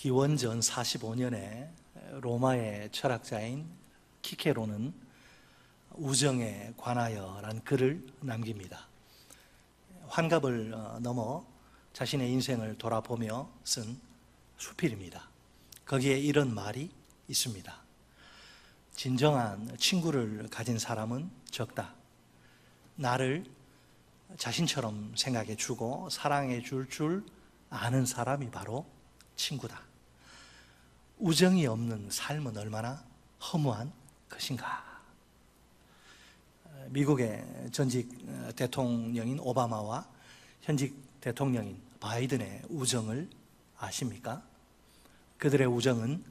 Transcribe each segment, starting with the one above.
기원전 45년에 로마의 철학자인 키케로는 우정에 관하여라는 글을 남깁니다. 환갑을 넘어 자신의 인생을 돌아보며 쓴 수필입니다. 거기에 이런 말이 있습니다. 진정한 친구를 가진 사람은 적다. 나를 자신처럼 생각해 주고 사랑해 줄 아는 사람이 바로 친구다. 우정이 없는 삶은 얼마나 허무한 것인가. 미국의 전직 대통령인 오바마와 현직 대통령인 바이든의 우정을 아십니까? 그들의 우정은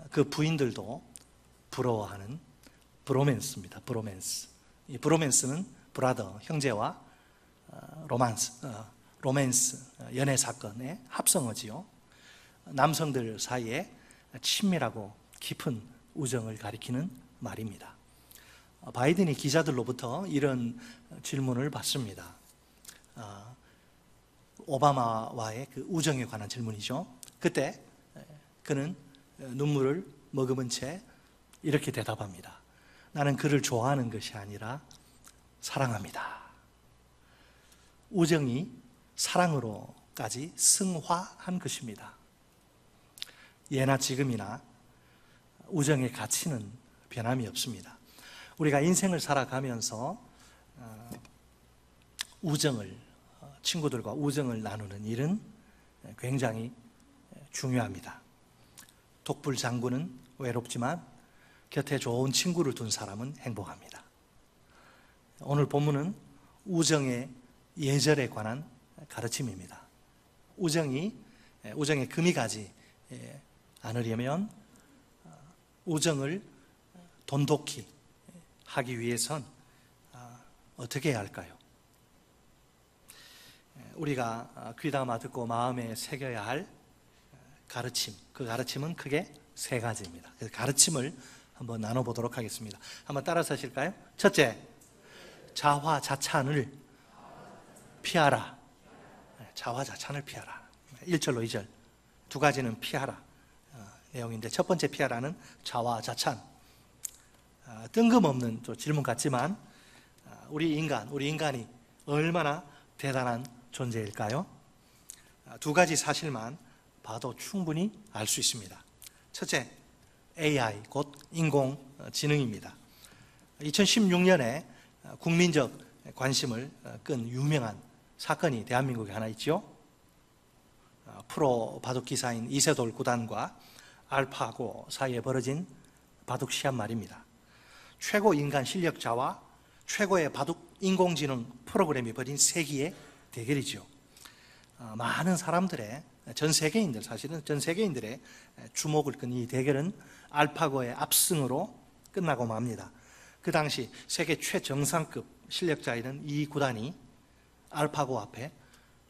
그 부인들도 부러워하는 브로맨스입니다. 브로맨스. 이 브로맨스는 브라더, 형제와 로맨스, 연애 사건의 합성어지요. 남성들 사이에 친밀하고 깊은 우정을 가리키는 말입니다. 바이든이 기자들로부터 이런 질문을 받습니다. 오바마와의 그 우정에 관한 질문이죠. 그때 그는 눈물을 머금은 채 이렇게 대답합니다. 나는 그를 좋아하는 것이 아니라 사랑합니다. 우정이 사랑으로까지 승화한 것입니다. 예나 지금이나 우정의 가치는 변함이 없습니다. 우리가 인생을 살아가면서 친구들과 우정을 나누는 일은 굉장히 중요합니다. 독불장군은 외롭지만 곁에 좋은 친구를 둔 사람은 행복합니다. 오늘 본문은 우정의 예절에 관한 가르침입니다. 우정에 금이 가지 않으려면 우정을 돈독히 하기 위해선 어떻게 해야 할까요? 우리가 귀담아 듣고 마음에 새겨야 할 가르침, 그 가르침은 크게 세 가지입니다. 그래서 가르침을 한번 나눠보도록 하겠습니다. 한번 따라서 하실까요? 첫째, 자화자찬을 피하라. 자화자찬을 피하라. 1절로 2절 두 가지는 피하라 내용인데, 첫 번째 피하라는 자화자찬. 뜬금없는 또 질문 같지만 우리 인간이 얼마나 대단한 존재일까요? 두 가지 사실만 봐도 충분히 알 수 있습니다. 첫째, AI, 곧 인공지능입니다. 2016년에 국민적 관심을 끈 유명한 사건이 대한민국에 하나 있죠. 프로 바둑 기사인 이세돌 구단과 알파고 사이에 벌어진 바둑 시합 말입니다. 최고 인간 실력자와 최고의 바둑 인공지능 프로그램이 벌인 세기의 대결이죠. 많은 사람들의 사실은 전 세계인들의 주목을 끈 이 대결은 알파고의 압승으로 끝나고 맙니다. 그 당시 세계 최정상급 실력자이던 이 구단이 알파고 앞에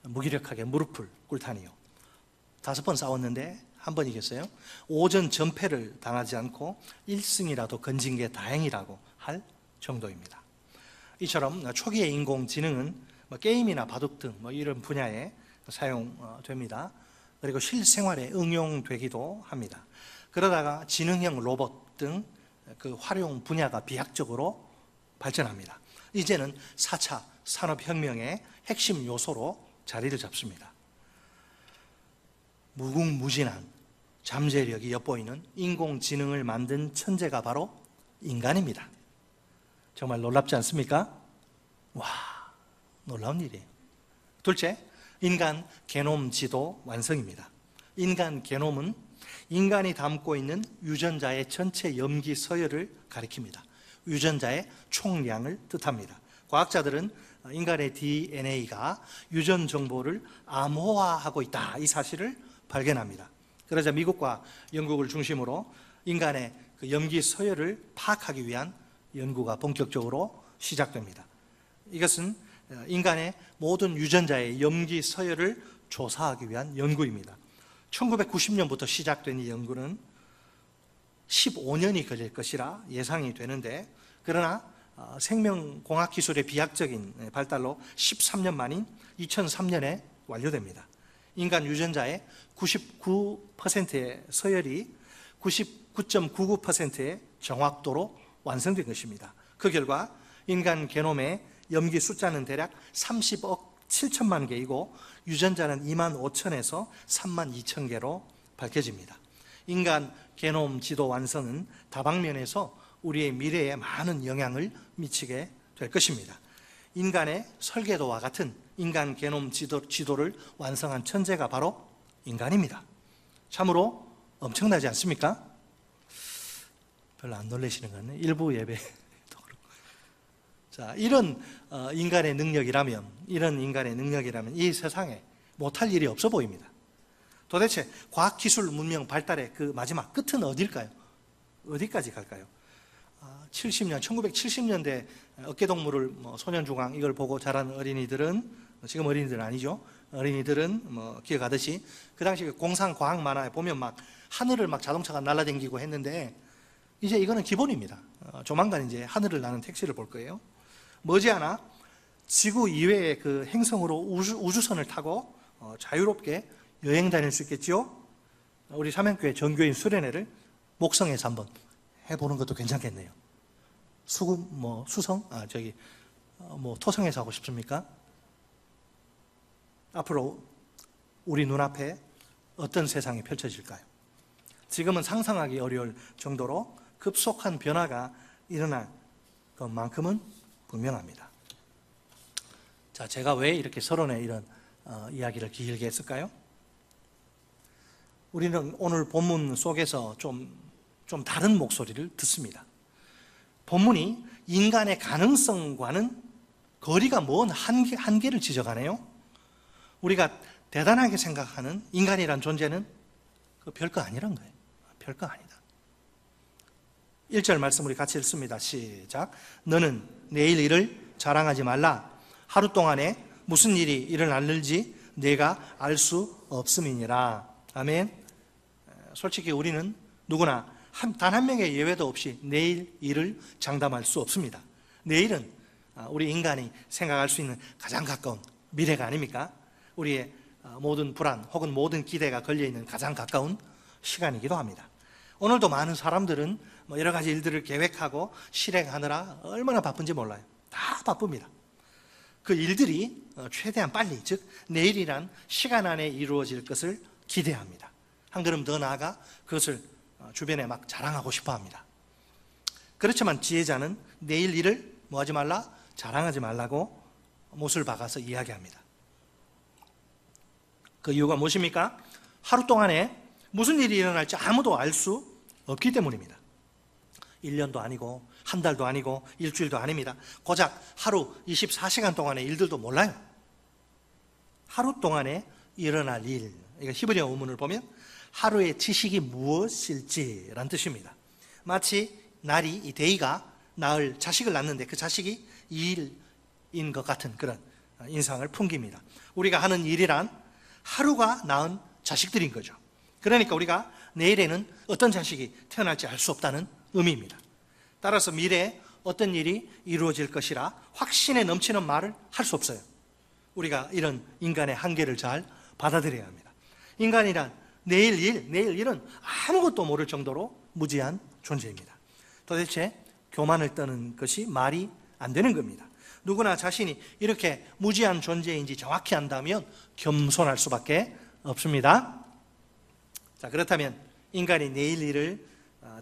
무기력하게 무릎을 꿇다니요. 5번 싸웠는데 한 번 이겼어요. 오전 전패를 당하지 않고 1승이라도 건진 게 다행이라고 할 정도입니다. 이처럼 초기의 인공지능은 게임이나 바둑 등 이런 분야에 사용됩니다. 그리고 실생활에 응용되기도 합니다. 그러다가 지능형 로봇 등 그 활용 분야가 비약적으로 발전합니다. 이제는 4차 산업혁명의 핵심 요소로 자리를 잡습니다. 무궁무진한 잠재력이 엿보이는 인공지능을 만든 천재가 바로 인간입니다. 정말 놀랍지 않습니까? 와, 놀라운 일이에요. 둘째, 인간 게놈 지도 완성입니다. 인간 게놈은 인간이 담고 있는 유전자의 전체 염기 서열을 가리킵니다. 유전자의 총량을 뜻합니다. 과학자들은 인간의 DNA가 유전 정보를 암호화하고 있다, 이 사실을 발견합니다. 그러자 미국과 영국을 중심으로 인간의 그 염기 서열을 파악하기 위한 연구가 본격적으로 시작됩니다. 이것은 인간의 모든 유전자의 염기 서열을 조사하기 위한 연구입니다. 1990년부터 시작된 이 연구는 15년이 걸릴 것이라 예상이 되는데, 그러나 생명공학 기술의 비약적인 발달로 13년 만인 2003년에 완료됩니다. 인간 유전자의 99%의 서열이 99.99%의 정확도로 완성된 것입니다. 그 결과 인간 게놈의 염기 숫자는 대략 30억 7천만 개이고 유전자는 2만 5천에서 3만 2천 개로 밝혀집니다. 인간 게놈 지도 완성은 다방면에서 우리의 미래에 많은 영향을 미치게 될 것입니다. 인간의 설계도와 같은 인간 게놈 지도를 완성한 천재가 바로 인간입니다. 참으로 엄청나지 않습니까? 별로 안 놀라시는 것 같네. 일부 예배도 그렇고. 자, 이런 인간의 능력이라면 이 세상에 못할 일이 없어 보입니다. 도대체 과학기술 문명 발달의 그 마지막 끝은 어딜까요? 어디까지 갈까요? 1970년대 어깨동무를 소년중앙 이걸 보고 자란 어린이들은, 지금 어린이들은 아니죠. 어린이들은 기억하듯이 그 당시 공상 과학 만화에 보면 막 하늘을 막 자동차가 날아다니고 했는데, 이제 이거는 기본입니다. 조만간 이제 하늘을 나는 택시를 볼 거예요. 머지않아 지구 이외의 그 행성으로 우주선을 타고 자유롭게 여행 다닐 수 있겠죠. 우리 삼양교회 전교인 수련회를 목성에서 한번 해보는 것도 괜찮겠네요. 수성? 토성에서 하고 싶습니까? 앞으로 우리 눈앞에 어떤 세상이 펼쳐질까요? 지금은 상상하기 어려울 정도로 급속한 변화가 일어날 것만큼은 분명합니다. 자, 제가 왜 이렇게 서론에 이런 이야기를 길게 했을까요? 우리는 오늘 본문 속에서 좀 다른 목소리를 듣습니다. 본문이 인간의 가능성과는 거리가 먼 한계를 지적하네요. 우리가 대단하게 생각하는 인간이란 존재는 별거 아니란 거예요. 별거 아니다. 1절 말씀 우리 같이 읽습니다. 시작. 너는 내일 일을 자랑하지 말라. 하루 동안에 무슨 일이 일어날는지 내가 알 수 없음이니라. 아멘. 솔직히 우리는 누구나 단 한 명의 예외도 없이 내일 일을 장담할 수 없습니다. 내일은 우리 인간이 생각할 수 있는 가장 가까운 미래가 아닙니까? 우리의 모든 불안 혹은 모든 기대가 걸려있는 가장 가까운 시간이기도 합니다. 오늘도 많은 사람들은 여러 가지 일들을 계획하고 실행하느라 얼마나 바쁜지 몰라요. 다 바쁩니다. 그 일들이 최대한 빨리, 즉 내일이란 시간 안에 이루어질 것을 기대합니다. 한 걸음 더 나아가 그것을 주변에 막 자랑하고 싶어 합니다. 그렇지만 지혜자는 내일 일을 뭐하지 말라? 자랑하지 말라고 못을 박아서 이야기합니다. 그 이유가 무엇입니까? 하루 동안에 무슨 일이 일어날지 아무도 알 수 없기 때문입니다. 1년도 아니고 한 달도 아니고 일주일도 아닙니다. 고작 하루 24시간 동안의 일들도 몰라요. 하루 동안에 일어날 일, 이거 히브리어 원문을 보면 하루의 지식이 무엇일지라는 뜻입니다. 마치 날이, 이 데이가 낳을 자식을 낳는데 그 자식이 이 일인 것 같은 그런 인상을 풍깁니다. 우리가 하는 일이란 하루가 낳은 자식들인 거죠. 그러니까 우리가 내일에는 어떤 자식이 태어날지 알 수 없다는 의미입니다. 따라서 미래에 어떤 일이 이루어질 것이라 확신에 넘치는 말을 할 수 없어요. 우리가 이런 인간의 한계를 잘 받아들여야 합니다. 인간이란 내일 일은 아무것도 모를 정도로 무지한 존재입니다. 도대체 교만을 떠는 것이 말이 안 되는 겁니다. 누구나 자신이 이렇게 무지한 존재인지 정확히 안다면 겸손할 수밖에 없습니다. 자, 그렇다면 인간이 내일 일을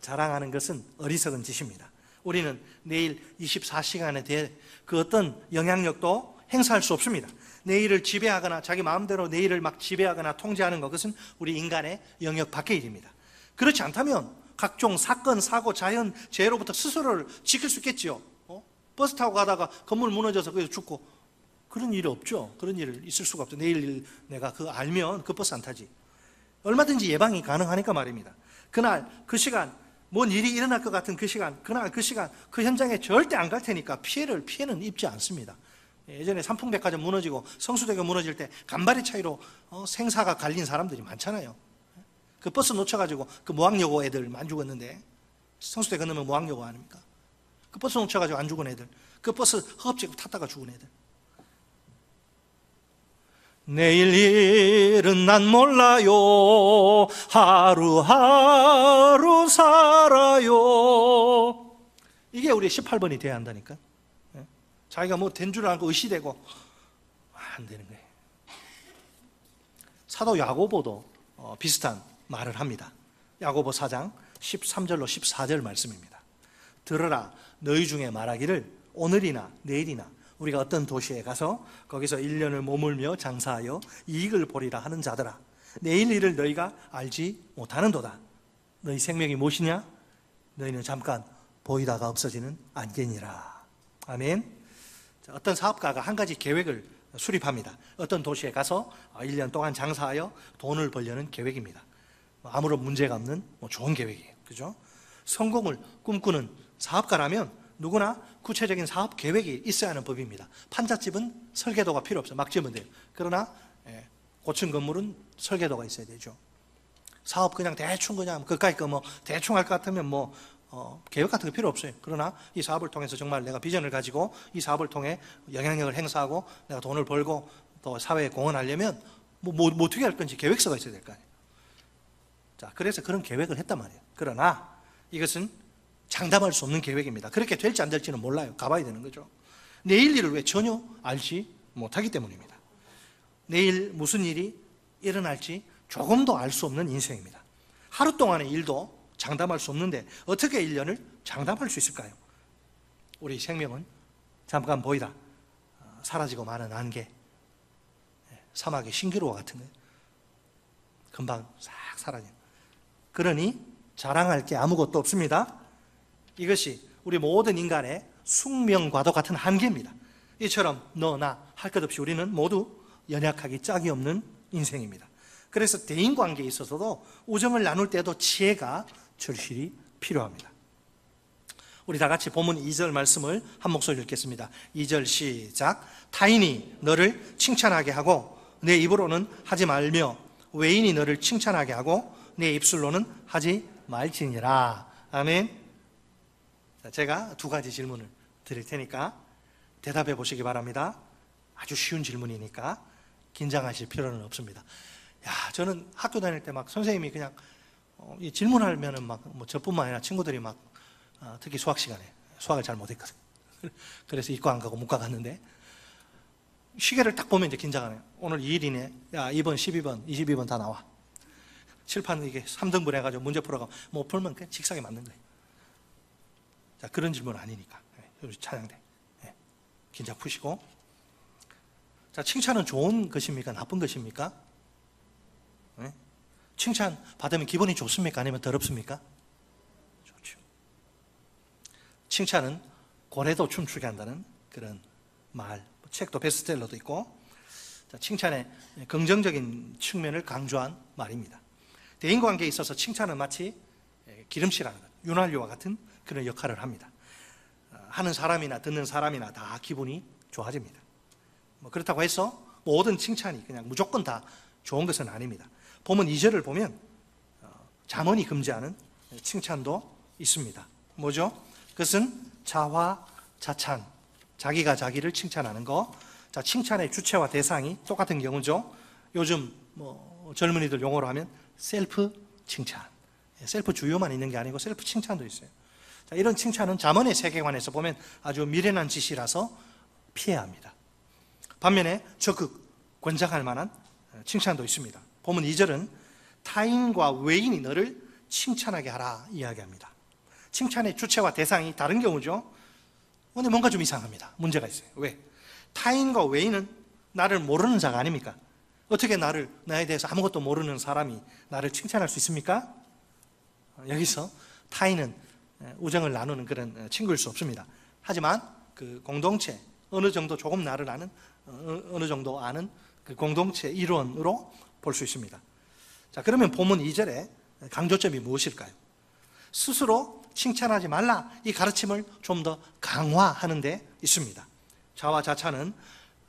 자랑하는 것은 어리석은 짓입니다. 우리는 내일 24시간에 대해 그 어떤 영향력도 행사할 수 없습니다. 내일을 지배하거나 자기 마음대로 내일을 막 지배하거나 통제하는 것은 우리 인간의 영역 밖의 일입니다. 그렇지 않다면 각종 사건, 사고, 자연, 재해로부터 스스로를 지킬 수 있겠지요. 버스 타고 가다가 건물 무너져서 거기서 죽고 그런 일이 없죠. 그런 일 있을 수가 없죠. 내일 내가 그거 알면 그 버스 안 타지. 얼마든지 예방이 가능하니까 말입니다. 그날 그 시간 뭔 일이 일어날 것 같은 그 시간, 그날 그 시간 그 현장에 절대 안 갈 테니까 피해는 입지 않습니다. 예전에 삼풍백화점 무너지고 성수대교 무너질 때 간발의 차이로 생사가 갈린 사람들이 많잖아요. 그 버스 놓쳐가지고 그 모항여고 애들 안 죽었는데, 성수대 건너면 모항여고 아닙니까? 그 버스 놓쳐가지고 안 죽은 애들, 그 버스 허겁지겁 탔다가 죽은 애들. 내일 일은 난 몰라요. 하루하루 살아요. 이게 우리 18번이 돼야 한다니까. 자기가 뭐 된 줄 알고 의시되고 안 되는 거예요. 사도 야고보도 비슷한 말을 합니다. 야고보 4장 13절로 14절 말씀입니다. 들으라, 너희 중에 말하기를 오늘이나 내일이나 우리가 어떤 도시에 가서 거기서 1년을 머물며 장사하여 이익을 보리라 하는 자들아, 내일 일을 너희가 알지 못하는도다. 너희 생명이 무엇이냐? 너희는 잠깐 보이다가 없어지는 안개니라. 아멘. 어떤 사업가가 한 가지 계획을 수립합니다. 어떤 도시에 가서 1년 동안 장사하여 돈을 벌려는 계획입니다. 아무런 문제가 없는 좋은 계획이에요. 그죠? 성공을 꿈꾸는 사업가라면 누구나 구체적인 사업 계획이 있어야 하는 법입니다. 판잣집은 설계도가 필요 없어요. 막 지으면 돼요. 그러나 고층 건물은 설계도가 있어야 되죠. 사업 그냥 대충 그냥 그까이 거 뭐 대충 할 것 같으면 뭐 계획 같은 거 필요 없어요. 그러나 이 사업을 통해서 정말 내가 비전을 가지고 이 사업을 통해 영향력을 행사하고 내가 돈을 벌고 또 사회에 공헌하려면 뭐 어떻게 할 건지 계획서가 있어야 될 거 아니에요. 자, 그래서 그런 계획을 했단 말이에요. 그러나 이것은 장담할 수 없는 계획입니다. 그렇게 될지 안 될지는 몰라요. 가봐야 되는 거죠. 내일 일을 왜 전혀 알지 못하기 때문입니다. 내일 무슨 일이 일어날지 조금도 알 수 없는 인생입니다. 하루 동안의 일도 장담할 수 없는데 어떻게 1년을 장담할 수 있을까요? 우리 생명은 잠깐 보이다 사라지고 마는 안개, 사막의 신기루와 같은 거예요. 금방 싹 사라져요. 그러니 자랑할 게 아무것도 없습니다. 이것이 우리 모든 인간의 숙명과도 같은 한계입니다. 이처럼 너나 할 것 없이 우리는 모두 연약하기 짝이 없는 인생입니다. 그래서 대인관계에 있어서도 우정을 나눌 때도 지혜가 절실히 필요합니다. 우리 다 같이 본문 2절 말씀을 한 목소리로 읽겠습니다. 2절 시작. 타인이 너를 칭찬하게 하고 내 입으로는 하지 말며 외인이 너를 칭찬하게 하고 내 입술로는 하지 말지니라. 아멘. 제가 두 가지 질문을 드릴 테니까 대답해 보시기 바랍니다. 아주 쉬운 질문이니까 긴장하실 필요는 없습니다. 저는 학교 다닐 때 막 선생님이 그냥 질문하면은 막 뭐 저뿐만 아니라 친구들이 막 특히 수학 시간에 수학을 잘 못했거든. 그래서 이과 안 가고 문과 갔는데 시계를 딱 보면 이제 긴장하네요. 오늘 2일이네. 야, 2번, 12번, 22번 다 나와. 칠판 이게 3등분 해가지고 문제 풀어가면 뭐 풀면 그냥 직사에 맞는 거예요. 자, 그런 질문 아니니까. 찬양대. 긴장 푸시고. 자, 칭찬은 좋은 것입니까? 나쁜 것입니까? 칭찬 받으면 기분이 좋습니까? 아니면 더럽습니까? 좋죠. 칭찬은 고래도 춤추게 한다는 그런 말, 책도 베스트셀러도 있고, 자, 칭찬의 긍정적인 측면을 강조한 말입니다. 대인관계에 있어서 칭찬은 마치 기름칠하는 것, 윤활유와 같은 그런 역할을 합니다. 하는 사람이나 듣는 사람이나 다 기분이 좋아집니다. 그렇다고 해서 모든 칭찬이 그냥 무조건 다 좋은 것은 아닙니다. 본문 2절을 보면 잠언이 금지하는 칭찬도 있습니다. 뭐죠? 그것은 자화자찬, 자기가 자기를 칭찬하는 거. 자, 칭찬의 주체와 대상이 똑같은 경우죠. 요즘 젊은이들 용어로 하면 셀프 칭찬. 셀프 주요만 있는 게 아니고 셀프 칭찬도 있어요. 자, 이런 칭찬은 잠언의 세계관에서 보면 아주 미련한 짓이라서 피해야 합니다. 반면에 적극 권장할 만한 칭찬도 있습니다. 본문 2절은 타인과 외인이 너를 칭찬하게 하라 이야기합니다. 칭찬의 주체와 대상이 다른 경우죠. 근데 뭔가 좀 이상합니다. 문제가 있어요. 왜? 타인과 외인은 나를 모르는 자가 아닙니까? 어떻게 나에 대해서 아무것도 모르는 사람이 나를 칭찬할 수 있습니까? 여기서 타인은 우정을 나누는 그런 친구일 수 없습니다. 하지만 그 공동체, 어느 정도 조금 나를 아는, 어느 정도 아는 그 공동체 일원으로 볼 수 있습니다. 자, 그러면 본문 2절에 강조점이 무엇일까요? 스스로 칭찬하지 말라, 이 가르침을 좀 더 강화하는 데 있습니다. 자화자찬은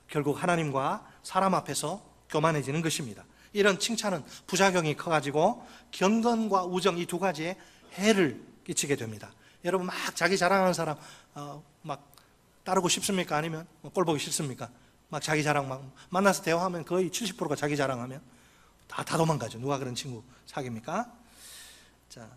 결국 하나님과 사람 앞에서 교만해지는 것입니다. 이런 칭찬은 부작용이 커가지고 경건과 우정, 이 두 가지에 해를 끼치게 됩니다. 여러분 막 자기 자랑하는 사람 막 따르고 싶습니까? 아니면 꼴 보기 싫습니까? 막 자기 자랑 막 만나서 대화하면 거의 70%가 자기 자랑하면 다 도망가죠. 누가 그런 친구 사귀입니까? 자,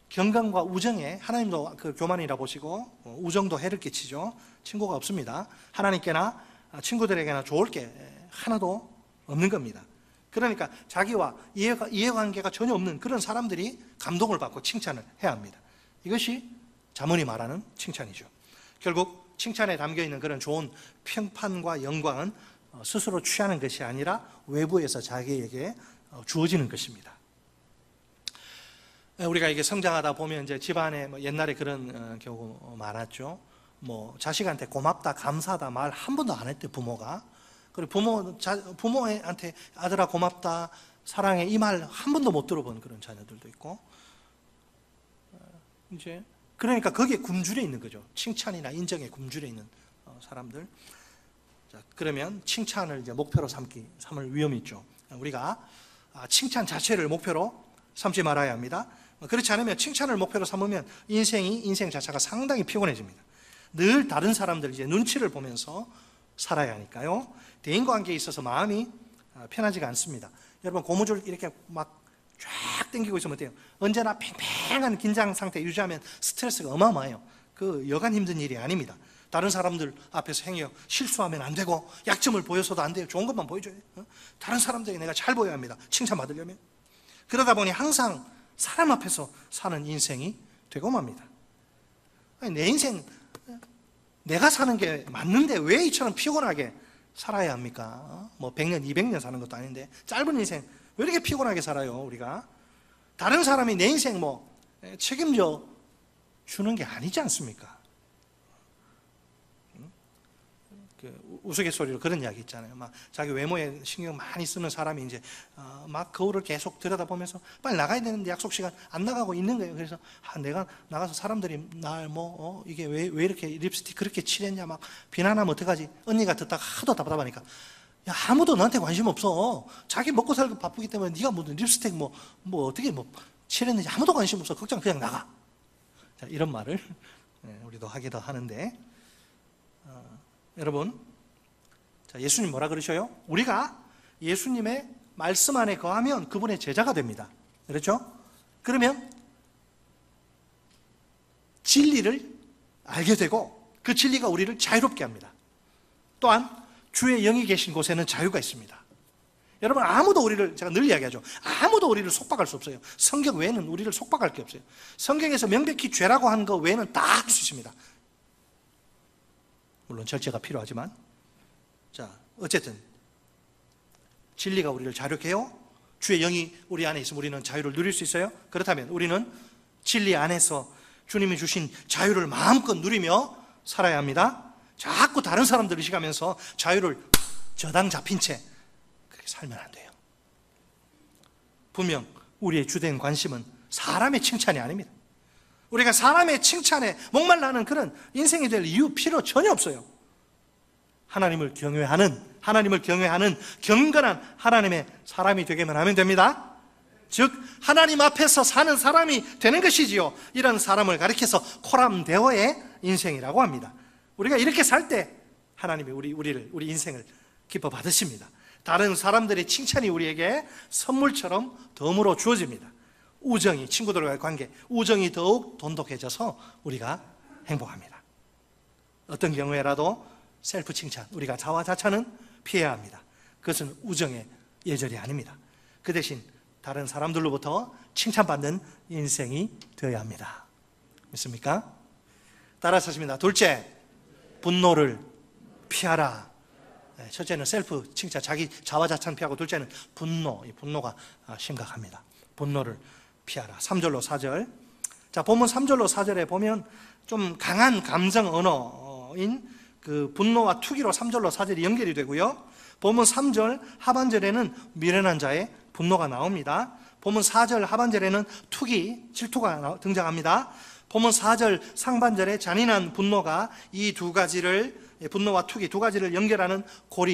경건과 우정에 하나님도 그 교만이라 보시고 우정도 해를 끼치죠. 친구가 없습니다. 하나님께나 친구들에게나 좋을 게 하나도 없는 겁니다. 그러니까 자기와 이해관계가 전혀 없는 그런 사람들이 감동을 받고 칭찬을 해야 합니다. 이것이 잠언이 말하는 칭찬이죠. 결국 칭찬에 담겨있는 그런 좋은 평판과 영광은 스스로 취하는 것이 아니라 외부에서 자기에게 주어지는 것입니다. 우리가 이게 성장하다 보면 이제 집안에 옛날에 그런 경우 많았죠. 자식한테 고맙다, 감사하다 말 한 번도 안 했대, 부모가. 그리고 부모한테 아들아 고맙다, 사랑해 이 말 한 번도 못 들어본 그런 자녀들도 있고. 이제 그러니까 거기에 굶주려 있는 거죠. 칭찬이나 인정에 굶주려 있는 사람들. 자, 그러면 칭찬을 이제 목표로 삼을 위험이 있죠. 우리가 칭찬 자체를 목표로 삼지 말아야 합니다. 그렇지 않으면 칭찬을 목표로 삼으면 인생 자체가 상당히 피곤해집니다. 늘 다른 사람들 이제 눈치를 보면서 살아야 하니까요. 대인관계에 있어서 마음이 편하지가 않습니다. 여러분 고무줄 이렇게 막 쫙 당기고 있으면 어때요? 언제나 팽팽한 긴장 상태 유지하면 스트레스가 어마어마해요. 그 여간 힘든 일이 아닙니다. 다른 사람들 앞에서 행여 실수하면 안 되고 약점을 보여서도 안 돼요. 좋은 것만 보여줘야 돼요. 다른 사람들에게 내가 잘 보여야 합니다. 칭찬받으려면. 그러다 보니 항상 사람 앞에서 사는 인생이 되고 맙니다. 아니, 내 인생 내가 사는 게 맞는데 왜 이처럼 피곤하게 살아야 합니까? 100년, 200년 사는 것도 아닌데 짧은 인생 왜 이렇게 피곤하게 살아요, 우리가? 다른 사람이 내 인생 책임져 주는 게 아니지 않습니까? 우스갯소리로 그런 이야기 있잖아요. 막 자기 외모에 신경 많이 쓰는 사람이 이제 막 거울을 계속 들여다보면서 빨리 나가야 되는데 약속 시간 안 나가고 있는 거예요. 그래서 내가 나가서 사람들이 날 이게 왜 이렇게 립스틱 그렇게 칠했냐 막 비난하면 어떡하지? 언니가 듣다가 하도 답답하니까 야, 아무도 너한테 관심 없어. 자기 먹고 살기 바쁘기 때문에 네가 무슨 립스틱 어떻게 칠했는지 아무도 관심 없어. 걱정 그냥 나가. 자, 이런 말을 우리도 하기도 하는데 여러분, 자, 예수님 뭐라 그러셔요? 우리가 예수님의 말씀 안에 거하면 그분의 제자가 됩니다. 그렇죠? 그러면 진리를 알게 되고 그 진리가 우리를 자유롭게 합니다. 또한 주의 영이 계신 곳에는 자유가 있습니다. 여러분 제가 늘 이야기하죠. 아무도 우리를 속박할 수 없어요. 성경 외에는 우리를 속박할 게 없어요. 성경에서 명백히 죄라고 한 거 외에는 다 할 수 있습니다. 물론 절제가 필요하지만 자, 어쨌든 진리가 우리를 자유롭게 해요. 주의 영이 우리 안에 있으면 우리는 자유를 누릴 수 있어요. 그렇다면 우리는 진리 안에서 주님이 주신 자유를 마음껏 누리며 살아야 합니다. 자꾸 다른 사람들 의식하면서 자유를 저당 잡힌 채 그렇게 살면 안 돼요. 분명 우리의 주된 관심은 사람의 칭찬이 아닙니다. 우리가 사람의 칭찬에 목말라하는 그런 인생이 될 필요 전혀 없어요. 하나님을 경외하는 경건한 하나님의 사람이 되기만 하면 됩니다. 즉 하나님 앞에서 사는 사람이 되는 것이지요. 이런 사람을 가리켜서 코람데오의 인생이라고 합니다. 우리가 이렇게 살 때 하나님이 우리 인생을 기뻐 받으십니다. 다른 사람들의 칭찬이 우리에게 선물처럼 덤으로 주어집니다. 우정이, 친구들과의 관계, 우정이 더욱 돈독해져서 우리가 행복합니다. 어떤 경우에라도 셀프 칭찬, 우리가 자화자찬은 피해야 합니다. 그것은 우정의 예절이 아닙니다. 그 대신 다른 사람들로부터 칭찬받는 인생이 되어야 합니다. 믿습니까? 따라서 하십니다. 둘째, 분노를 피하라. 첫째는 셀프 칭찬, 자기 자화자찬 피하고, 둘째는 분노. 이 분노가 심각합니다. 분노를 피하라. 3절로 4절. 자, 본문 3절로 4절에 보면 좀 강한 감정 언어인 그 분노와 투기로 3절로 4절이 연결이 되고요. 본문 3절 하반절에는 미련한 자의 분노가 나옵니다. 본문 4절 하반절에는 투기, 질투가 등장합니다. 본문 4절 상반절에 잔인한 분노가 이 두 가지를, 분노와 투기 두 가지를 연결하는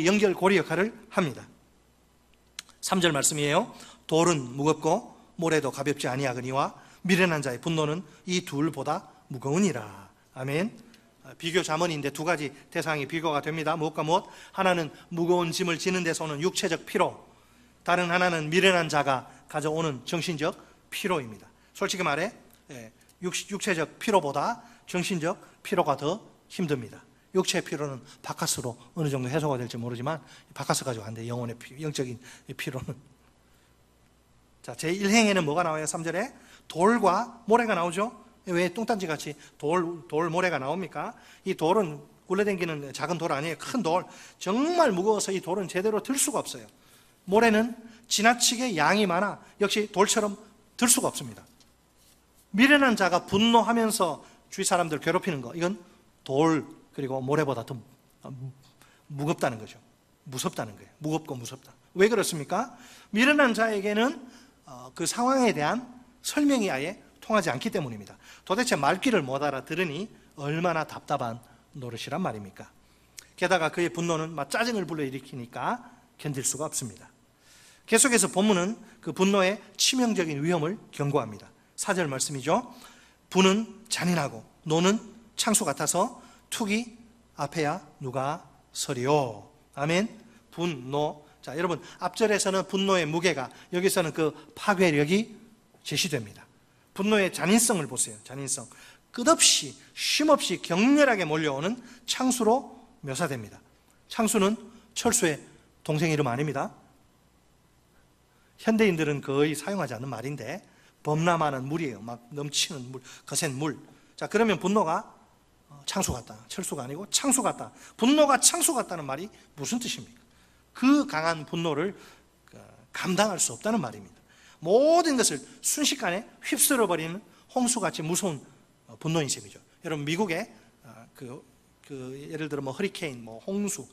연결고리 역할을 합니다. 3절 말씀이에요. 돌은 무겁고 모래도 가볍지 아니하거니와 미련한 자의 분노는 이 둘보다 무거우니라. 아멘. 비교 자문인데 두 가지 대상이 비교가 됩니다. 무엇과 무엇? 하나는 무거운 짐을 지는 데서 오는 육체적 피로, 다른 하나는 미련한 자가 가져오는 정신적 피로입니다. 솔직히 말해 육체적 피로보다 정신적 피로가 더 힘듭니다. 육체의 피로는 바카스로 어느 정도 해소가 될지 모르지만 바카스 가지고 안 돼. 영혼의 영적인 피로는. 자, 제1행에는 뭐가 나와요? 3절에 돌과 모래가 나오죠. 왜 뚱딴지같이 돌 모래가 나옵니까? 이 돌은 굴러다니는 작은 돌 아니에요. 큰 돌, 정말 무거워서 이 돌은 제대로 들 수가 없어요. 모래는 지나치게 양이 많아 역시 돌처럼 들 수가 없습니다. 미련한 자가 분노하면서 주위 사람들 괴롭히는 거, 이건 돌 그리고 모래보다 더 무겁다는 거죠. 무섭다는 거예요. 무겁고 무섭다. 왜 그렇습니까? 미련한 자에게는 그 상황에 대한 설명이 아예 통하지 않기 때문입니다. 도대체 말귀를 못 알아들으니 얼마나 답답한 노릇이란 말입니까? 게다가 그의 분노는 막 짜증을 불러일으키니까 견딜 수가 없습니다. 계속해서 본문은 그 분노의 치명적인 위험을 경고합니다. 4절 말씀이죠. 분은 잔인하고 노는 창수 같아서 툭이 앞에야 누가 서리요. 아멘. 분노. 자, 여러분, 앞절에서는 분노의 무게가, 여기서는 그 파괴력이 제시됩니다. 분노의 잔인성을 보세요. 잔인성. 끝없이 쉼없이 격렬하게 몰려오는 창수로 묘사됩니다. 창수는 철수의 동생 이름 아닙니다. 현대인들은 거의 사용하지 않는 말인데 범람하는 물이에요. 막 넘치는 물, 거센 물. 자, 그러면 분노가 창수 같다. 철수가 아니고 창수 같다. 분노가 창수 같다는 말이 무슨 뜻입니까? 그 강한 분노를 감당할 수 없다는 말입니다. 모든 것을 순식간에 휩쓸어버리는 홍수같이 무서운 분노인 셈이죠. 여러분, 미국에 예를 들어 뭐 허리케인, 뭐 홍수,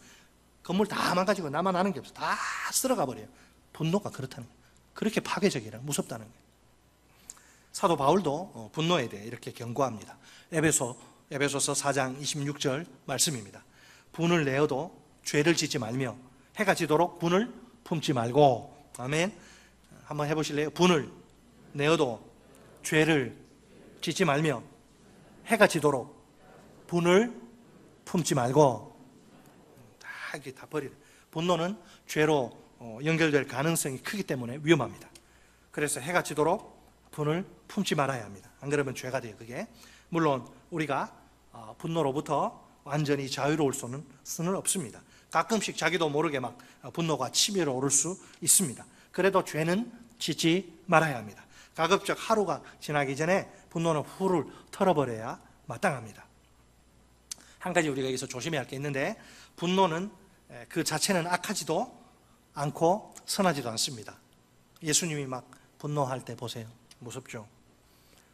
건물 다 망가지고 남아나는 게 없어. 다 쓸어가 버려요. 분노가 그렇다는 거예요. 그렇게 파괴적이라 무섭다는 거예요. 사도 바울도 분노에 대해 이렇게 경고합니다. 에베소서 4장 26절 말씀입니다. 분을 내어도 죄를 짓지 말며 해가 지도록 분을 품지 말고. 아멘. 한번 해보실래요? 분을 내어도 죄를 짓지 말며 해가 지도록 분을 품지 말고. 다 버리래. 분노는 죄로 연결될 가능성이 크기 때문에 위험합니다. 그래서 해가 지도록 분을 품지 말아야 합니다. 안 그러면 죄가 돼요. 그게 물론 우리가 분노로부터 완전히 자유로울 수는 없습니다. 가끔씩 자기도 모르게 막 분노가 치밀어 오를 수 있습니다. 그래도 죄는 짓지 말아야 합니다. 가급적 하루가 지나기 전에 분노는 후를 털어버려야 마땅합니다. 한 가지 우리가 여기서 조심해야 할 게 있는데, 분노는 그 자체는 악하지도 않고 선하지도 않습니다. 예수님이 막 분노할 때 보세요. 무섭죠?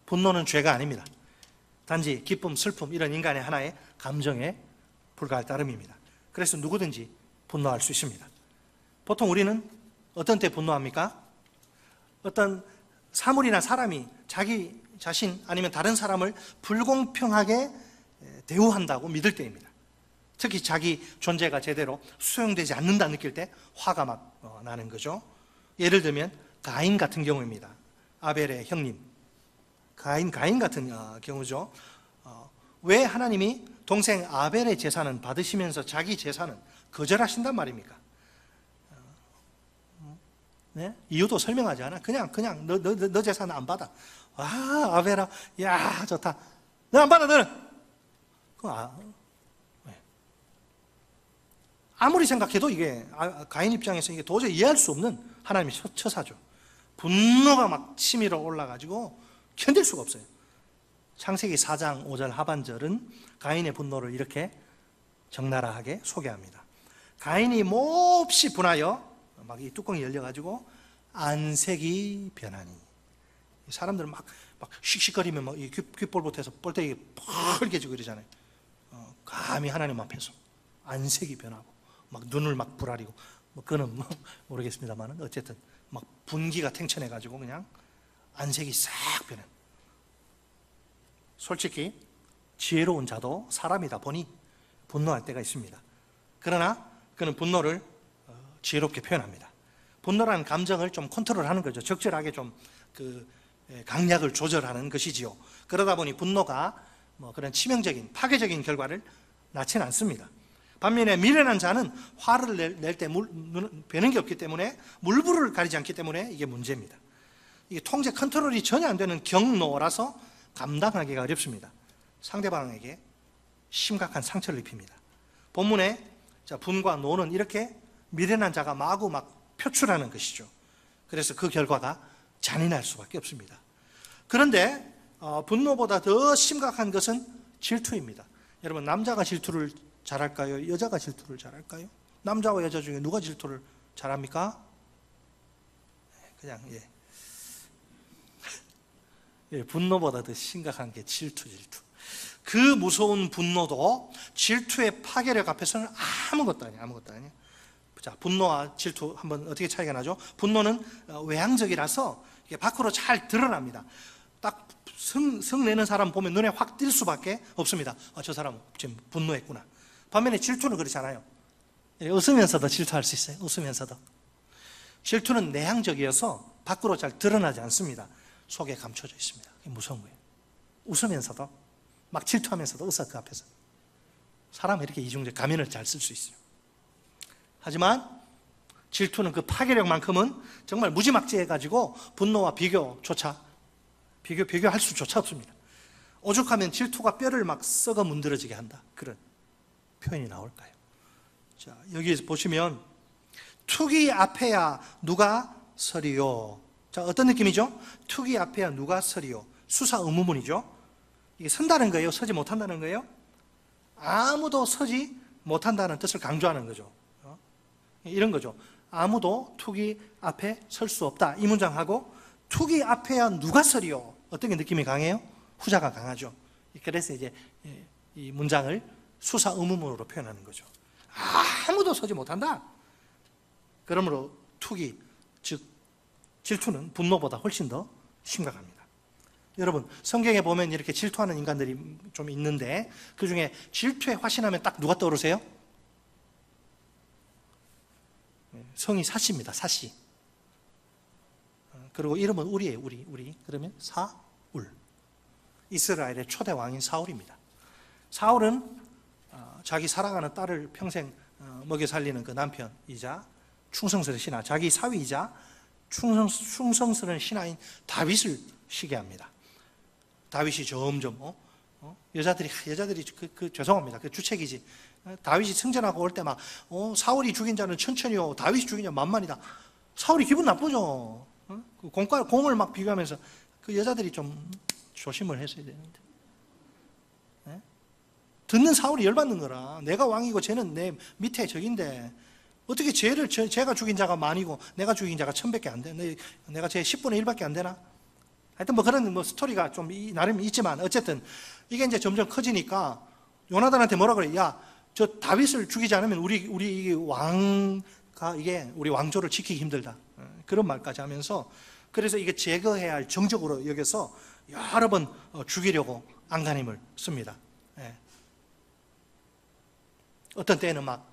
분노는 죄가 아닙니다. 단지 기쁨, 슬픔 이런 인간의 하나의 감정에 불과할 따름입니다. 그래서 누구든지 분노할 수 있습니다. 보통 우리는 어떤 때 분노합니까? 어떤 사물이나 사람이 자기 자신 아니면 다른 사람을 불공평하게 대우한다고 믿을 때입니다. 특히 자기 존재가 제대로 수용되지 않는다 느낄 때 화가 막 나는 거죠. 예를 들면 가인 같은 경우입니다. 아벨의 형님 가인 같은 경우죠. 왜 하나님이 동생 아벨의 제사는 받으시면서 자기 제사는 거절하신단 말입니까? 네? 이유도 설명하지 않아. 그냥 너 제사는 안 받아. 아, 아벨아, 야, 좋다. 너 안 받아, 너는. 네. 아무리 생각해도 이게 가인 입장에서 이게 도저히 이해할 수 없는 하나님의 처사죠. 분노가 막 치밀어 올라가지고 견딜 수가 없어요. 창세기 4장 5절 하반절은 가인의 분노를 이렇게 적나라하게 소개합니다. 가인이 몹시 분하여 막 이 뚜껑이 열려가지고 안색이 변하니. 사람들은 막 씩씩거리면 막 이 귓볼부터 해서 뻘떼기 펄개지고 이러잖아요. 감히 하나님 앞에서 안색이 변하고 막 눈을 막 부라리고 뭐 그는 뭐 모르겠습니다만 어쨌든 막 분기가 탱천해가지고 그냥 안색이 싹 변해. 솔직히 지혜로운 자도 사람이다 보니 분노할 때가 있습니다. 그러나 그는 분노를 지혜롭게 표현합니다. 분노라는 감정을 좀 컨트롤하는 거죠. 적절하게 좀 강약을 조절하는 것이지요. 그러다 보니 분노가 그런 치명적인 파괴적인 결과를 낳지는 않습니다. 반면에 미련한 자는 화를 낼 때 배는 게 없기 때문에 물불을 가리지 않기 때문에 이게 문제입니다. 이게 통제 컨트롤이 전혀 안 되는 경노라서 감당하기가 어렵습니다. 상대방에게 심각한 상처를 입힙니다. 본문에 분과 노는 이렇게 미련한 자가 마구 막 표출하는 것이죠. 그래서 그 결과가 잔인할 수밖에 없습니다. 그런데 분노보다 더 심각한 것은 질투입니다. 여러분, 남자가 질투를 잘할까요? 여자가 질투를 잘할까요? 남자와 여자 중에 누가 질투를 잘합니까? 그냥 분노보다 더 심각한 게 질투. 그 무서운 분노도 질투의 파괴력 앞에서는 아무것도 아니에요. 자, 분노와 질투 한번 어떻게 차이가 나죠? 분노는 외향적이라서 이게 밖으로 잘 드러납니다. 딱 성내는 사람 보면 눈에 확 띌 수밖에 없습니다. 저 사람 지금 분노했구나. 반면에 질투는 그렇지 않아요. 웃으면서도 질투할 수 있어요. 웃으면서도. 질투는 내향적이어서 밖으로 잘 드러나지 않습니다. 속에 감춰져 있습니다. 그게 무서운 거예요. 웃으면서도 막 질투하면서도 웃어. 그 앞에서 사람은 이렇게 이중적 가면을 잘 쓸 수 있어요. 하지만 질투는 그 파괴력만큼은 정말 무지막지해가지고 분노와 비교할 수조차 없습니다. 오죽하면 질투가 뼈를 막 썩어 문드러지게 한다, 그런 표현이 나올까요? 자, 여기 보시면 투기 앞에야 누가 서리요. 자, 어떤 느낌이죠? 투기 앞에야 누가 서리요. 수사 의무문이죠. 이게 선다는 거예요? 서지 못한다는 거예요? 아무도 서지 못한다는 뜻을 강조하는 거죠. 이런 거죠. 아무도 투기 앞에 설 수 없다. 이 문장하고 투기 앞에야 누가 서리요. 어떤 게 느낌이 강해요? 후자가 강하죠. 그래서 이제 이 문장을 수사 의무문으로 표현하는 거죠. 아무도 서지 못한다. 그러므로 투기, 즉 질투는 분노보다 훨씬 더 심각합니다. 여러분, 성경에 보면 이렇게 질투하는 인간들이 좀 있는데 그 중에 질투에 화신하면 딱 누가 떠오르세요? 성이 사시입니다. 사시. 그리고 이름은 울이에요. 우리. 그러면 사울. 이스라엘의 초대 왕인 사울입니다. 사울은 자기 사랑하는 딸을 평생 먹여 살리는 그 남편이자 충성스러운 신하, 자기 사위이자 충성스러운 신하인 다윗을 시기합니다. 다윗이 점점 여자들이 죄송합니다. 그 주책이지. 다윗이 승전하고 올 때 막 사울이 죽인 자는 천천히요, 다윗이 죽인 자는 만만이다. 사울이 기분 나쁘죠. 공을 막 비교하면서 그 여자들이 좀 조심을 했어야 되는데. 듣는 사울이 열받는 거라. 내가 왕이고 쟤는 내 밑에 적인데 어떻게 제가 죽인 자가 만이고 내가 죽인 자가 1000밖에 안 돼? 내가 제 10분의 1밖에 안 되나? 하여튼 그런 스토리가 좀 나름 있지만 어쨌든 이게 이제 점점 커지니까 요나단한테 뭐라 그래? 야, 저 다윗을 죽이지 않으면 우리 왕가 우리 왕조를 지키기 힘들다. 그런 말까지 하면서 그래서 이게 제거해야 할 정적으로 여겨서 여러 번 죽이려고 안간힘을 씁니다. 어떤 때는 막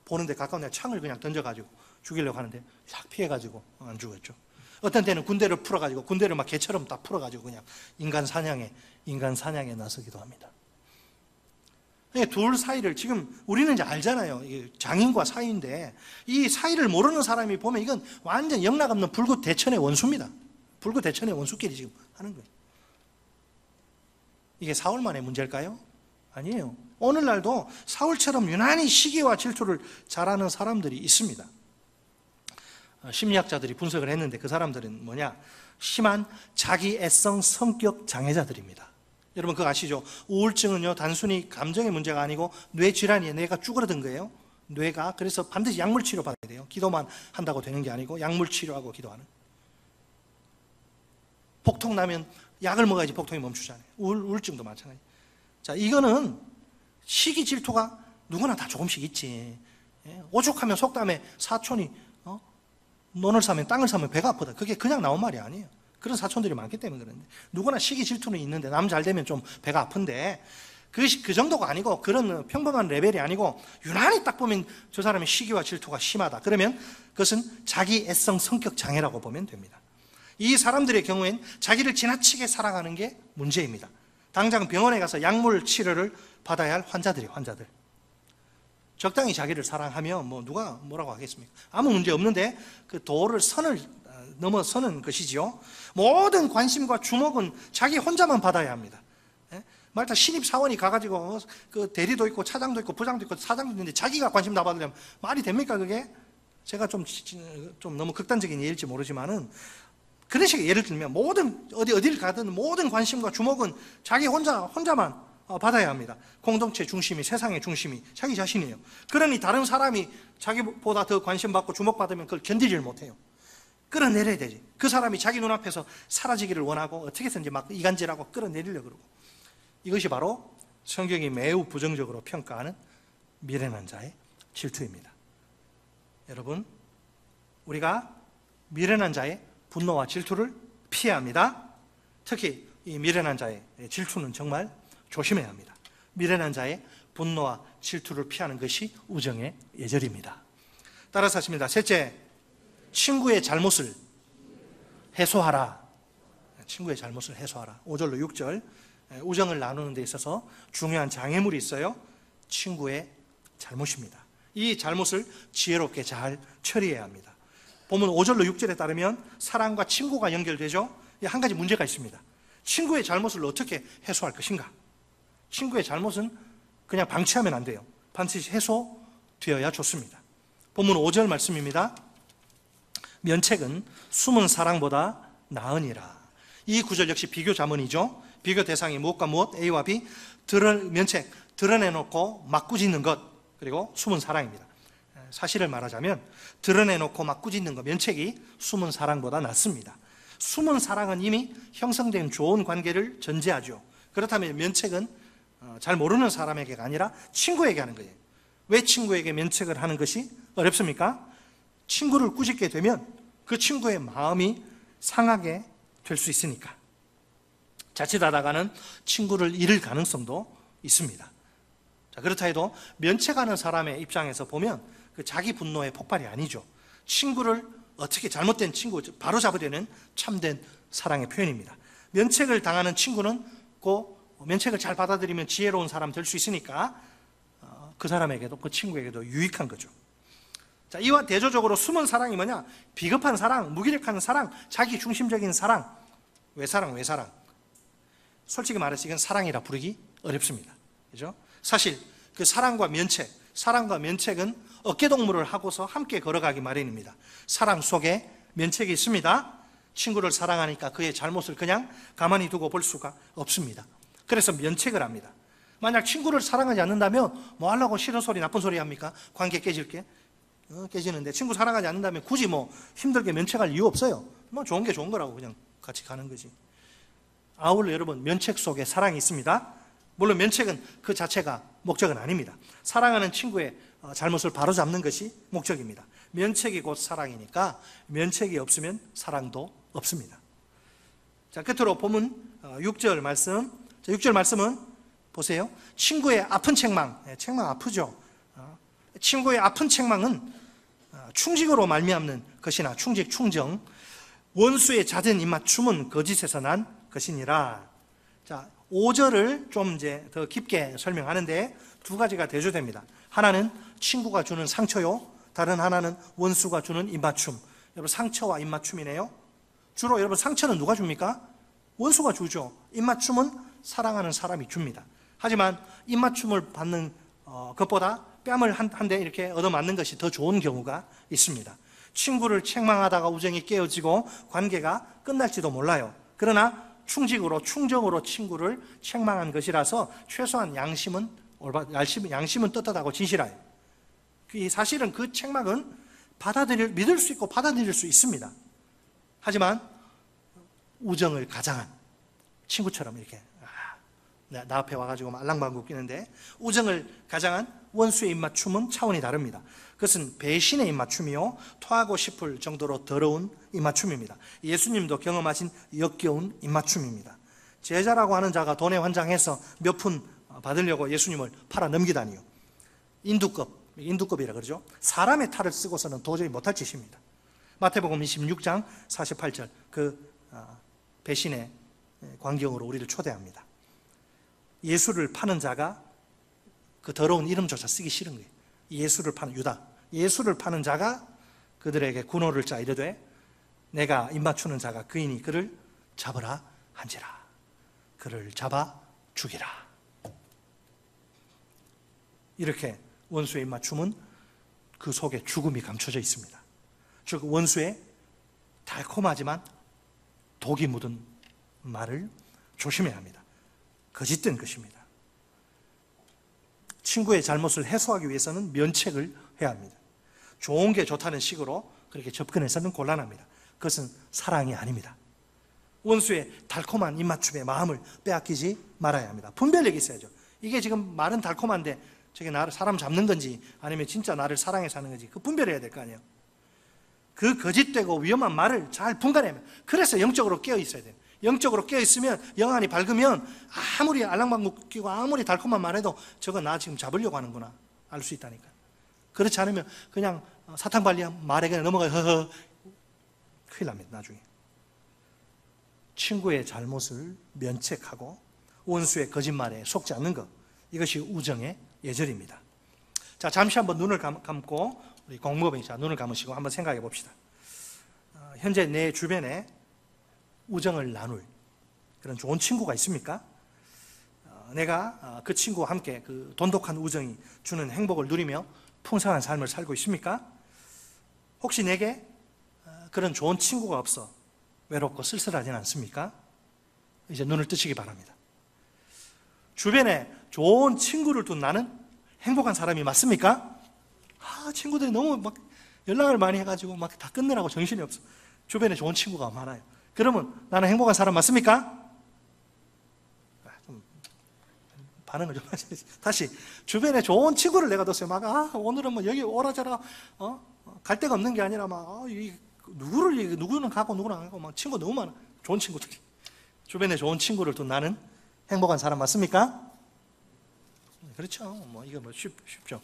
보는데 가까운 데 창을 그냥 던져가지고 죽이려고 하는데 싹 피해가지고 안 죽었죠. 어떤 때는 군대를 풀어가지고 군대를 막 개처럼 다 풀어가지고 그냥 인간 사냥에 나서기도 합니다. 둘 사이를 지금 우리는 이제 알잖아요. 이게 장인과 사위인데 이 사이를 모르는 사람이 보면 이건 완전 영락없는 불구대천의 원수입니다. 불구대천의 원수끼리 지금 하는 거예요. 이게 사울만의 문제일까요? 아니에요. 오늘날도 사울처럼 유난히 시기와 질투를 잘하는 사람들이 있습니다. 심리학자들이 분석을 했는데 그 사람들은 뭐냐? 심한 자기 애성 성격 장애자들입니다. 여러분 그거 아시죠? 우울증은요 단순히 감정의 문제가 아니고 뇌 질환이에요. 뇌가 쭈그러든 거예요. 뇌가. 그래서 반드시 약물 치료 받아야 돼요. 기도만 한다고 되는 게 아니고 약물 치료하고 기도하는. 복통 나면 약을 먹어야지 복통이 멈추잖아요. 우울증도 마찬가지. 자, 이거는 시기 질투가 누구나 다 조금씩 있지. 오죽하면 속담에 사촌이 논을 사면 땅을 사면 배가 아프다. 그게 그냥 나온 말이 아니에요. 그런 사촌들이 많기 때문에 그런데 누구나 시기 질투는 있는데 남 잘 되면 좀 배가 아픈데 그 정도가 아니고 그런 평범한 레벨이 아니고 유난히 딱 보면 저 사람의 시기와 질투가 심하다. 그러면 그것은 자기 애성 성격 장애라고 보면 됩니다. 이 사람들의 경우엔 자기를 지나치게 사랑하는 게 문제입니다. 당장 병원에 가서 약물 치료를 받아야 할 환자들. 적당히 자기를 사랑하면 뭐 누가 뭐라고 하겠습니까? 아무 문제 없는데 그 선을 넘어서는 것이지요. 모든 관심과 주목은 자기 혼자만 받아야 합니다. 말타 신입 사원이 가가지고 그 대리도 있고 차장도 있고 부장도 있고 사장도 있는데 자기가 관심 다 받으려면 말이 됩니까 그게? 제가 좀 너무 극단적인 예일지 모르지만은 그런 식의 예를 들면 어디를 가든 모든 관심과 주목은 자기 혼자만 받아야 합니다. 공동체 중심이, 세상의 중심이 자기 자신이에요. 그러니 다른 사람이 자기보다 더 관심 받고 주목받으면 그걸 견디질 못해요. 끌어내려야 되지. 그 사람이 자기 눈앞에서 사라지기를 원하고 어떻게 해서든지 막 이간질하고 끌어내리려고 그러고. 이것이 바로 성경이 매우 부정적으로 평가하는 미련한 자의 질투입니다. 여러분, 우리가 미련한 자의 분노와 질투를 피해야 합니다. 특히 이 미련한 자의 질투는 정말 조심해야 합니다. 미련한 자의 분노와 질투를 피하는 것이 우정의 예절입니다. 따라서 하십니다. 셋째, 친구의 잘못을 해소하라. 친구의 잘못을 해소하라. 5절로 6절, 우정을 나누는 데 있어서 중요한 장애물이 있어요. 친구의 잘못입니다. 이 잘못을 지혜롭게 잘 처리해야 합니다. 보면 5절로 6절에 따르면 사랑과 친구가 연결되죠. 한 가지 문제가 있습니다. 친구의 잘못을 어떻게 해소할 것인가? 친구의 잘못은 그냥 방치하면 안 돼요. 반드시 해소되어야 좋습니다. 본문 5절 말씀입니다. 면책은 숨은 사랑보다 나으니라. 이 구절 역시 비교 자문이죠. 비교 대상이 무엇과 무엇, A와 B, 면책, 드러내놓고 막 꾸짖는 것, 그리고 숨은 사랑입니다. 사실을 말하자면 드러내놓고 막 꾸짖는 것, 면책이 숨은 사랑보다 낫습니다. 숨은 사랑은 이미 형성된 좋은 관계를 전제하죠. 그렇다면 면책은 잘 모르는 사람에게가 아니라 친구에게 하는 거예요. 왜 친구에게 면책을 하는 것이 어렵습니까? 친구를 꾸짖게 되면 그 친구의 마음이 상하게 될 수 있으니까. 자칫하다가는 친구를 잃을 가능성도 있습니다. 자, 그렇다 해도 면책하는 사람의 입장에서 보면 그 자기 분노의 폭발이 아니죠. 친구를 어떻게 잘못된 친구 바로 잡으려는 참된 사랑의 표현입니다. 면책을 당하는 친구는 그 면책을 잘 받아들이면 지혜로운 사람 될 수 있으니까 그 사람에게도 그 친구에게도 유익한 거죠. 자, 이와 대조적으로 숨은 사랑이 뭐냐? 비겁한 사랑, 무기력한 사랑, 자기 중심적인 사랑. 왜 사랑? 솔직히 말해서 이건 사랑이라 부르기 어렵습니다. 그죠? 사실 그 사랑과 면책은 어깨동무를 하고서 함께 걸어가기 마련입니다. 사랑 속에 면책이 있습니다. 친구를 사랑하니까 그의 잘못을 그냥 가만히 두고 볼 수가 없습니다. 그래서 면책을 합니다. 만약 친구를 사랑하지 않는다면 뭐 하려고 싫은 소리, 나쁜 소리 합니까? 관계 깨지는데 친구 사랑하지 않는다면 굳이 뭐 힘들게 면책할 이유 없어요. 뭐 좋은 게 좋은 거라고 그냥 같이 가는 거지. 아울러 여러분, 면책 속에 사랑이 있습니다. 물론 면책은 그 자체가 목적은 아닙니다. 사랑하는 친구의 잘못을 바로잡는 것이 목적입니다. 면책이 곧 사랑이니까 면책이 없으면 사랑도 없습니다. 자, 끝으로 본문 6절 말씀. 자, 6절 말씀은 보세요. 친구의 아픈 책망. 책망 아프죠. 친구의 아픈 책망은 충직으로 말미암는 것이나 충정. 원수의 잦은 입맞춤은 거짓에서 난 것이니라. 자, 5절을 좀 이제 더 깊게 설명하는데 두 가지가 대조됩니다. 하나는 친구가 주는 상처요. 다른 하나는 원수가 주는 입맞춤. 여러분, 상처와 입맞춤이네요. 주로 여러분, 상처는 누가 줍니까? 원수가 주죠. 입맞춤은 사랑하는 사람이 줍니다. 하지만 입맞춤을 받는 것보다 뺨을 한 대 이렇게 얻어맞는 것이 더 좋은 경우가 있습니다. 친구를 책망하다가 우정이 깨어지고 관계가 끝날지도 몰라요. 그러나 충정으로 친구를 책망한 것이라서 최소한 양심은 떳떳하고 진실해요. 사실은 그 책망은 믿을 수 있고 받아들일 수 있습니다. 하지만 우정을 가장한 친구처럼 이렇게 나 앞에 와가지고 말랑방구 끼는데 우정을 가장한 원수의 입맞춤은 차원이 다릅니다. 그것은 배신의 입맞춤이요, 토하고 싶을 정도로 더러운 입맞춤입니다. 예수님도 경험하신 역겨운 입맞춤입니다. 제자라고 하는 자가 돈에 환장해서 몇 푼 받으려고 예수님을 팔아 넘기다니요. 인두급이라 그러죠. 사람의 탈을 쓰고서는 도저히 못할 짓입니다. 마태복음 26장 48절 그 배신의 광경으로 우리를 초대합니다. 예수를 파는 자가 그 더러운 이름조차 쓰기 싫은 거예요. 예수를 파는 유다, 예수를 파는 자가 그들에게 군호를 짜 이르되 내가 입맞추는 자가 그이니 그를 잡으라 한지라. 그를 잡아 죽이라. 이렇게 원수의 입맞춤은 그 속에 죽음이 감춰져 있습니다. 즉 원수의 달콤하지만 독이 묻은 말을 조심해야 합니다. 거짓된 것입니다. 친구의 잘못을 해소하기 위해서는 면책을 해야 합니다. 좋은 게 좋다는 식으로 그렇게 접근해서는 곤란합니다. 그것은 사랑이 아닙니다. 원수의 달콤한 입맞춤에 마음을 빼앗기지 말아야 합니다. 분별력이 있어야죠. 이게 지금 말은 달콤한데 저게 나를 사람 잡는 건지 아니면 진짜 나를 사랑해서 하는 건지 그 분별해야 될 거 아니에요. 그 거짓되고 위험한 말을 잘 분간해야 합니다. 그래서 영적으로 깨어 있어야 돼요. 영적으로 깨어 있으면 영안이 밝으면 아무리 알랑방구 끼고 아무리 달콤한 말해도 저거 나 지금 잡으려고 하는구나 알 수 있다니까. 그렇지 않으면 그냥 사탕발리한 말에 그냥 넘어가요. 허허. 큰일 납니다 나중에. 친구의 잘못을 면책하고 원수의 거짓말에 속지 않는 것, 이것이 우정의 예절입니다. 자, 잠시 한번 눈을 감고 우리 공무원이 눈을 감으시고 한번 생각해 봅시다. 현재 내 주변에 우정을 나눌 그런 좋은 친구가 있습니까? 내가 그 친구와 함께 그 돈독한 우정이 주는 행복을 누리며 풍성한 삶을 살고 있습니까? 혹시 내게 그런 좋은 친구가 없어 외롭고 쓸쓸하진 않습니까? 이제 눈을 뜨시기 바랍니다. 주변에 좋은 친구를 둔 나는 행복한 사람이 맞습니까? 친구들이 너무 막 연락을 많이 해가지고 막 다 끝내라고 정신이 없어. 주변에 좋은 친구가 많아요. 그러면 나는 행복한 사람 맞습니까? 좀 반응을 좀 하셔야지. 다시 주변에 좋은 친구를 내가 뒀어요. 막 오늘은 뭐 여기 오라저라 갈 데가 없는 게 아니라 막 누구는 가고 누구는 안 가고 막 친구 너무 많아. 좋은 친구들이. 주변에 좋은 친구를 둔 나는 행복한 사람 맞습니까? 그렇죠. 뭐 이거 뭐 쉽죠.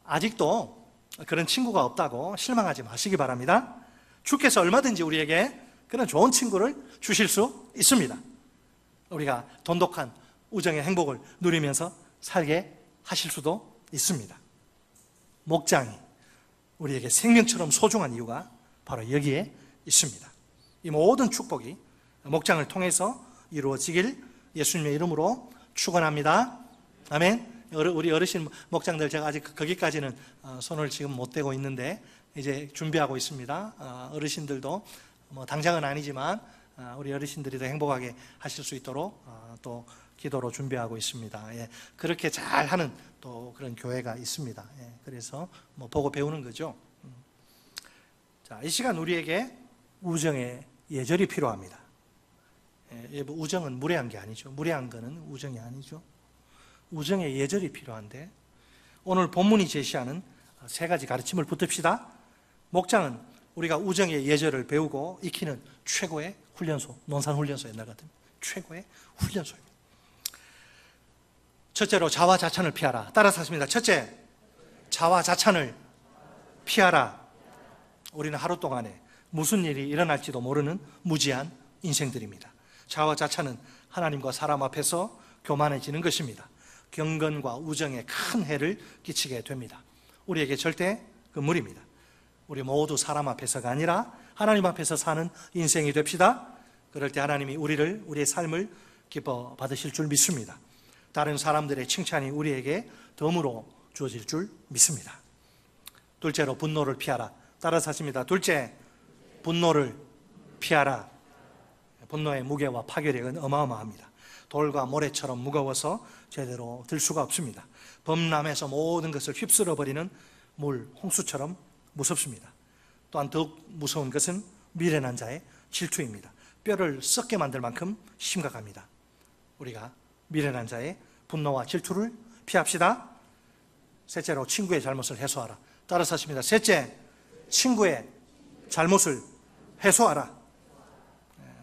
아직도 그런 친구가 없다고 실망하지 마시기 바랍니다. 주께서 얼마든지 우리에게 그런 좋은 친구를 주실 수 있습니다. 우리가 돈독한 우정의 행복을 누리면서 살게 하실 수도 있습니다. 목장이 우리에게 생명처럼 소중한 이유가 바로 여기에 있습니다. 이 모든 축복이 목장을 통해서 이루어지길 예수님의 이름으로 축원합니다. 아멘. 우리 어르신 목장들 제가 아직 거기까지는 손을 지금 못 대고 있는데 이제 준비하고 있습니다. 어르신들도 뭐 당장은 아니지만 우리 어르신들이 더 행복하게 하실 수 있도록 또 기도로 준비하고 있습니다. 예, 그렇게 잘하는 또 그런 교회가 있습니다. 예, 그래서 뭐 보고 배우는 거죠. 자, 이 시간 우리에게 우정의 예절이 필요합니다. 예, 우정은 무례한 게 아니죠. 무례한 거는 우정이 아니죠. 우정의 예절이 필요한데 오늘 본문이 제시하는 세 가지 가르침을 붙듭시다. 목장은 우리가 우정의 예절을 배우고 익히는 최고의 훈련소, 논산훈련소 옛날 같은 최고의 훈련소입니다. 첫째로 자화자찬을 피하라. 따라서 하십니다. 첫째, 자화자찬을 피하라. 우리는 하루 동안에 무슨 일이 일어날지도 모르는 무지한 인생들입니다. 자화자찬은 하나님과 사람 앞에서 교만해지는 것입니다. 경건과 우정에 큰 해를 끼치게 됩니다. 우리에게 절대 금물입니다. 우리 모두 사람 앞에서가 아니라 하나님 앞에서 사는 인생이 됩시다. 그럴 때 하나님이 우리의 삶을 기뻐 받으실 줄 믿습니다. 다른 사람들의 칭찬이 우리에게 덤으로 주어질 줄 믿습니다. 둘째로 분노를 피하라. 따라서 하십니다. 둘째, 분노를 피하라. 분노의 무게와 파괴력은 어마어마합니다. 돌과 모래처럼 무거워서 제대로 들 수가 없습니다. 범람해서 모든 것을 휩쓸어버리는 물, 홍수처럼 무섭습니다. 또한 더욱 무서운 것은 미련한 자의 질투입니다. 뼈를 썩게 만들 만큼 심각합니다. 우리가 미련한 자의 분노와 질투를 피합시다. 셋째로 친구의 잘못을 해소하라. 따라서 하십니다. 셋째, 친구의 잘못을 해소하라.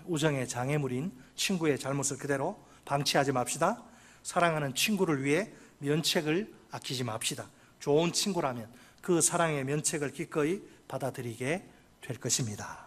우정의 장애물인 친구의 잘못을 그대로 방치하지 맙시다. 사랑하는 친구를 위해 면책을 아끼지 맙시다. 좋은 친구라면 그 사랑의 면책을 기꺼이 받아들이게 될 것입니다.